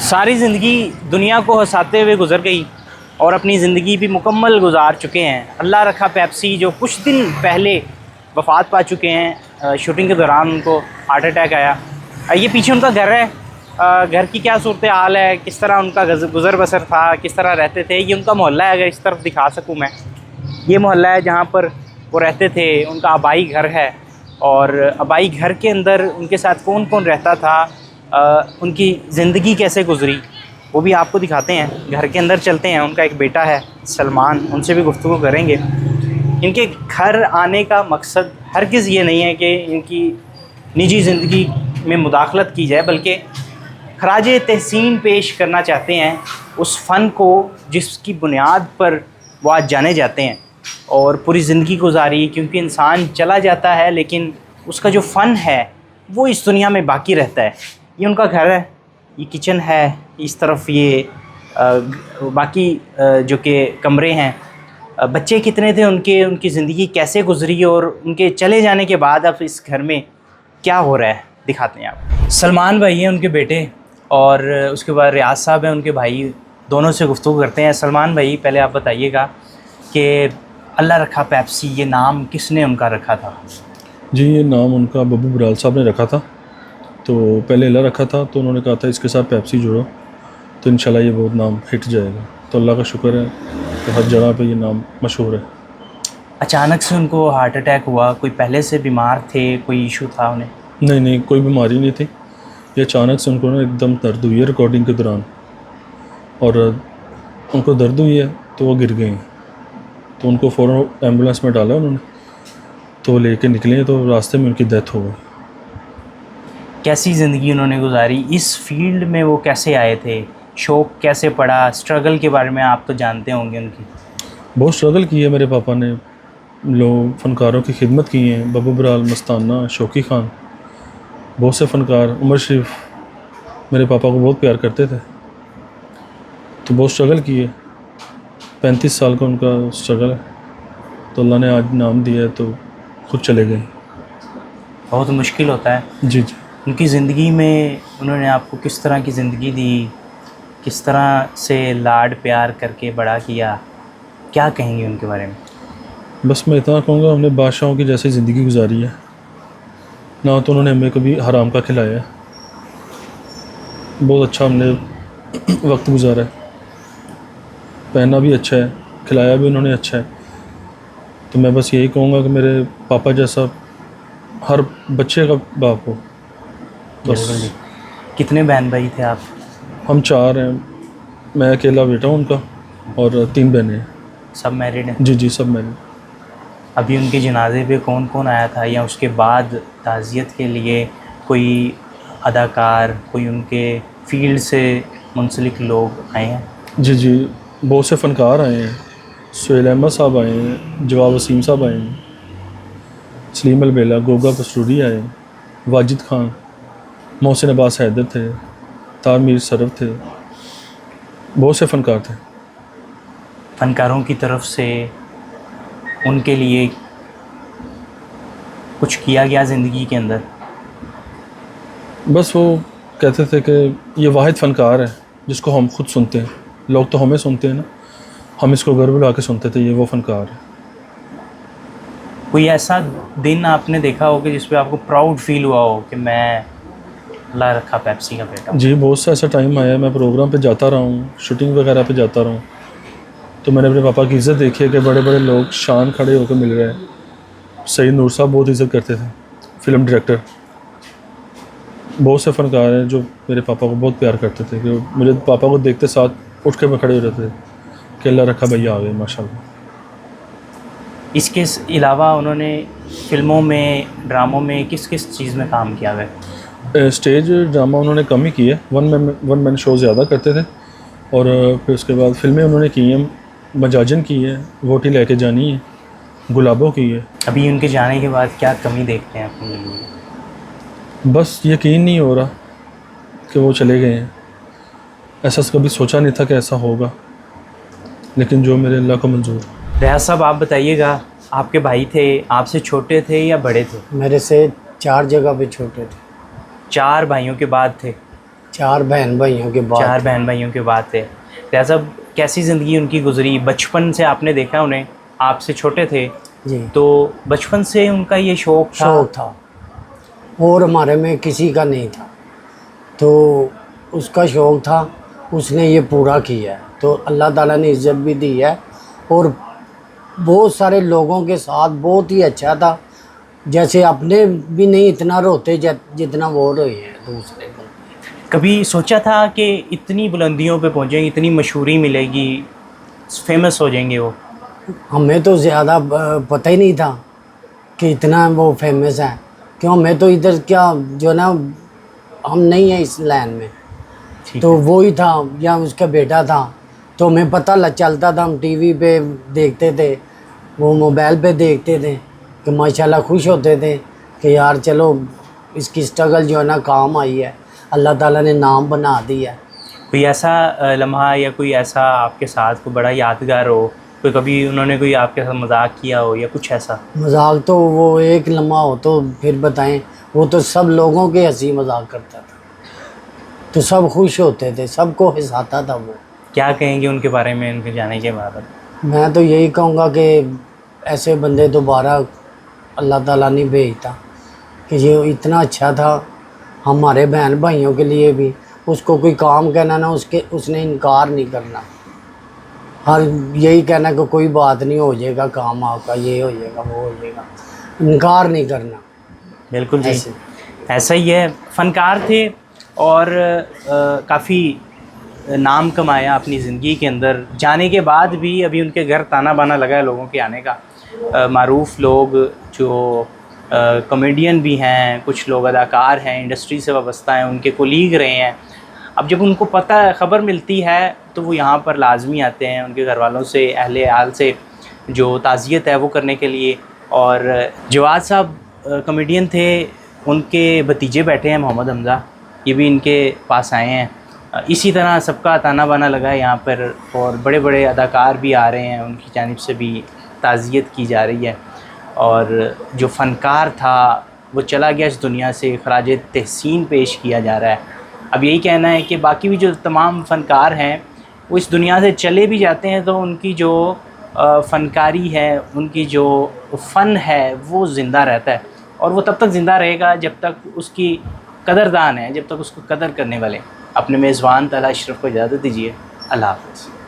सारी ज़िंदगी दुनिया को हंसाते हुए गुजर गई और अपनी ज़िंदगी भी मुकम्मल गुजार चुके हैं। अल्लाह रखा पेप्सी जो कुछ दिन पहले वफ़ात पा चुके हैं। शूटिंग के दौरान उनको हार्ट अटैक आया। ये पीछे उनका घर है। घर की क्या सूरत हाल है, किस तरह उनका गुज़र बसर था, किस तरह रहते थे, ये उनका मोहल्ला है। अगर इस तरफ दिखा सकूँ मैं, ये मोहल्ला है जहाँ पर वो रहते थे। उनका आबाई घर है और आबाई घर के अंदर उनके साथ कौन कौन रहता था, उनकी ज़िंदगी कैसे गुज़री, वो भी आपको दिखाते हैं। घर के अंदर चलते हैं। उनका एक बेटा है सलमान, उनसे भी गुफ्तगू करेंगे। इनके घर आने का मकसद हरगिज़ ये नहीं है कि इनकी निजी ज़िंदगी में मुदाखलत की जाए, बल्कि खराज तहसीन पेश करना चाहते हैं उस फ़न को जिसकी बुनियाद पर वो आज जाने जाते हैं और पूरी ज़िंदगी गुजारी। क्योंकि इंसान चला जाता है लेकिन उसका जो फ़न है वो इस दुनिया में बाकी रहता है। ये उनका घर है, ये किचन है, इस तरफ ये बाकी जो कि कमरे हैं। बच्चे कितने थे उनके, उनकी ज़िंदगी कैसे गुजरी और उनके चले जाने के बाद अब इस घर में क्या हो रहा है दिखाते हैं आप। सलमान भाई हैं उनके बेटे और उसके बाद रियाज साहब हैं उनके भाई। दोनों से गुफ्तगू करते हैं। सलमान भाई, पहले आप बताइएगा कि अल्लाह रखा पेप्सी ये नाम किसने उनका रखा था? जी, ये नाम उनका बब्बू बराल साहब ने रखा था। तो पहले अल्लाह रखा था, तो उन्होंने कहा था इसके साथ पेप्सी जोड़ो तो इंशाल्लाह ये बहुत नाम हिट जाएगा। तो अल्लाह का शुक्र है कि हर जगह पे ये नाम मशहूर है। अचानक से उनको हार्ट अटैक हुआ, कोई पहले से बीमार थे, कोई इशू था उन्हें? नहीं, कोई बीमारी नहीं थी। ये अचानक से उनको ना एकदम दर्द हुई है रिकॉर्डिंग के दौरान, और उनको दर्द हुई है तो वो गिर गए हैं। तो उनको फ़ौरन एम्बुलेंस में डाला उन्होंने, तो लेके निकले तो रास्ते में उनकी डेथ हो गई। कैसी ज़िंदगी उन्होंने गुजारी, इस फील्ड में वो कैसे आए थे, शौक़ कैसे पड़ा, स्ट्रगल के बारे में आप तो जानते होंगे उनकी। बहुत स्ट्रगल की है मेरे पापा ने। लोग फ़नकारों की खिदमत की हैं, बब्बू बराल, मस्ताना, शौकी खान, बहुत से फ़नकार, उमर शरीफ मेरे पापा को बहुत प्यार करते थे। तो बहुत स्ट्रगल की है। 35 साल का उनका स्ट्रगल है। तो अल्लाह ने आज नाम दिया है तो खुद चले गए। बहुत मुश्किल होता है। जी। उनकी ज़िंदगी में उन्होंने आपको किस तरह की ज़िंदगी दी, किस तरह से लाड प्यार करके बड़ा किया, क्या कहेंगे उनके बारे में? बस मैं इतना कहूँगा, हमने बादशाहों की जैसी ज़िंदगी गुजारी है। ना तो उन्होंने हमें कभी हराम का खिलाया है। बहुत अच्छा हमने वक्त गुजारा है। पहना भी अच्छा है, खिलाया भी उन्होंने अच्छा है। तो मैं बस यही कहूँगा कि मेरे पापा जैसा हर बच्चे का बाप हो बस। कितने बहन भाई थे आप? हम 4 हैं। मैं अकेला बेटा हूँ उनका और 3 बहनें हैं। सब मैरिड हैं? जी, सब मैरिड। अभी उनके जनाजे पे कौन कौन आया था, या उसके बाद ताज़ियत के लिए कोई अदाकार, कोई उनके फील्ड से मुंसलिक लोग आए हैं? जी, बहुत से फ़नकार आए हैं। सुहेल अहमद साहब आए हैं, जवाब वसीम साहब आए हैं, सलीम अलबेला, गोगा पस्तूरी आए, वाजिद खान, मोहसिन अब्बास हैदर थे, तारमीर सरफ थे। बहुत से फ़नकार थे। फ़नकारों की तरफ से उनके लिए कुछ किया गया ज़िंदगी के अंदर? बस वो कहते थे कि ये वाहिद फ़नकार है जिसको हम खुद सुनते हैं। लोग तो हमें सुनते हैं ना, हम इसको गर्व ला के सुनते थे, ये वो फ़नकार है। कोई ऐसा दिन आपने देखा हो कि जिस पे आपको प्राउड फील हुआ हो कि मैं अल्लाह रखा पेप्सी का बेटा? जी, बहुत सा ऐसा टाइम आया, मैं प्रोग्राम पे जाता रहा हूँ, शूटिंग वगैरह पे जाता रहा हूँ, तो मैंने अपने पापा की इज़्ज़त देखी है कि बड़े बड़े लोग शान खड़े होकर मिल रहे हैं। सईद नूर साहब बहुत इज़्ज़त करते थे, फ़िल्म डायरेक्टर। बहुत से फ़नकार हैं जो मेरे पापा को बहुत प्यार करते थे कि मुझे पापा को देखते साथ उठ के मैं खड़े हो जाते थे कि अल्लाह रखा भैया आ गए माशाल्लाह। इसके अलावा उन्होंने फ़िल्मों में, ड्रामों में किस किस चीज़ में काम किया है? स्टेज ड्रामा उन्होंने कम ही किया है, वन मैन शो ज़्यादा करते थे। और फिर उसके बाद फ़िल्में उन्होंने की हैं, मजाजन की है, वोटी लेके जानी है, गुलाबों की है। अभी उनके जाने के बाद क्या कमी देखते हैं अपनी ज़िंदगी में? बस यकीन नहीं हो रहा कि वो चले गए हैं। ऐसा कभी सोचा नहीं था कि ऐसा होगा, लेकिन जो मेरे अल्लाह को मंजूर। रियाज साहब, आप बताइएगा, आपके भाई थे, आपसे छोटे थे या बड़े थे? मेरे से 4 जगह पे छोटे थे। 4 भाइयों के बाद थे। 4 बहन भाइयों के बाद। 4 बहन भाइयों के बाद थे। रियाज साहब, कैसी ज़िंदगी उनकी गुजरी? बचपन से आपने देखा उन्हें, आपसे छोटे थे, जी, तो बचपन से उनका ये शौक़ था और हमारे में किसी का नहीं था, तो उसका शौक़ था, उसने ये पूरा किया है, तो अल्लाह ताला ने इज़्ज़त भी दी है और बहुत सारे लोगों के साथ बहुत ही अच्छा था। जैसे अपने भी नहीं इतना रोते जितना वो रोए हैं दूसरे को। कभी सोचा था कि इतनी बुलंदियों पे पहुँचेंगे, इतनी मशहूरी मिलेगी, फेमस हो जाएंगे वो? हमें तो ज़्यादा पता ही नहीं था कि इतना वो फेमस है, क्यों हमें तो इधर क्या जो ना, हम नहीं है इस लाइन में, ठीक तो है। वो ही था या उसका बेटा था, तो हमें पता चलता था, हम टीवी पे देखते थे, वो मोबाइल पे देखते थे कि माशाल्लाह खुश होते थे कि यार चलो इसकी स्ट्रगल जो है ना काम आई है, अल्लाह ताला ने नाम बना दिया। कोई ऐसा लम्हा या कोई ऐसा आपके साथ कोई बड़ा यादगार हो, कोई कभी उन्होंने कोई आपके साथ मजाक किया हो या कुछ ऐसा? मजाक तो वो एक लम्हा हो तो फिर बताएं, वो तो सब लोगों के हंसी मजाक करता था, तो सब खुश होते थे, सबको हंसाता था वो। क्या कहेंगे उनके बारे में, उनके जाने के बाद? मैं तो यही कहूँगा कि ऐसे बंदे दोबारा अल्लाह ताला नहीं भेजता, कि ये इतना अच्छा था हमारे बहन भाइयों के लिए भी, उसको कोई काम कहना ना उसने इनकार नहीं करना, हर यही कहना कि कोई बात नहीं, हो जाएगा काम आपका, ये हो जाएगा वो हो जाएगा, इनकार नहीं करना। बिल्कुल जी, ऐसे ऐसा ही है। फ़नकार थे और काफ़ी नाम कमाया अपनी ज़िंदगी के अंदर। जाने के बाद भी अभी उनके घर ताना बाना लगा है लोगों के आने का। मारूफ़ लोग जो कॉमेडियन भी हैं, कुछ लोग अदाकार हैं, इंडस्ट्री से वाबस्ता हैं, उनके कोलीग रहे हैं। अब जब उनको पता ख़बर मिलती है तो वो यहाँ पर लाजमी आते हैं उनके घर वालों से, अहले आल से जो ताज़ियत है वो करने के लिए। और जवाद साहब कॉमेडियन थे, उनके भतीजे बैठे हैं मोहम्मद हमज़ा, ये भी इनके पास आए हैं। इसी तरह सबका ताना बाना लगा है यहाँ पर और बड़े बड़े अदाकार भी आ रहे हैं, उनकी जानिब से भी ताज़ियत की जा रही है। और जो फ़नकार था वो चला गया इस दुनिया से, ख़राज तहसीन पेश किया जा रहा है। अब यही कहना है कि बाकी भी जो तमाम फ़नकार हैं वो इस दुनिया से चले भी जाते हैं तो उनकी जो फ़नकारी है, उनकी जो फ़न है वो ज़िंदा रहता है और वो तब तक ज़िंदा रहेगा जब तक उसकी कदरदान है, जब तक उसको कदर करने वाले। अपने मेज़बान ताला अशरफ को इजाज़त दीजिए। अल्लाह हाफ़िज़।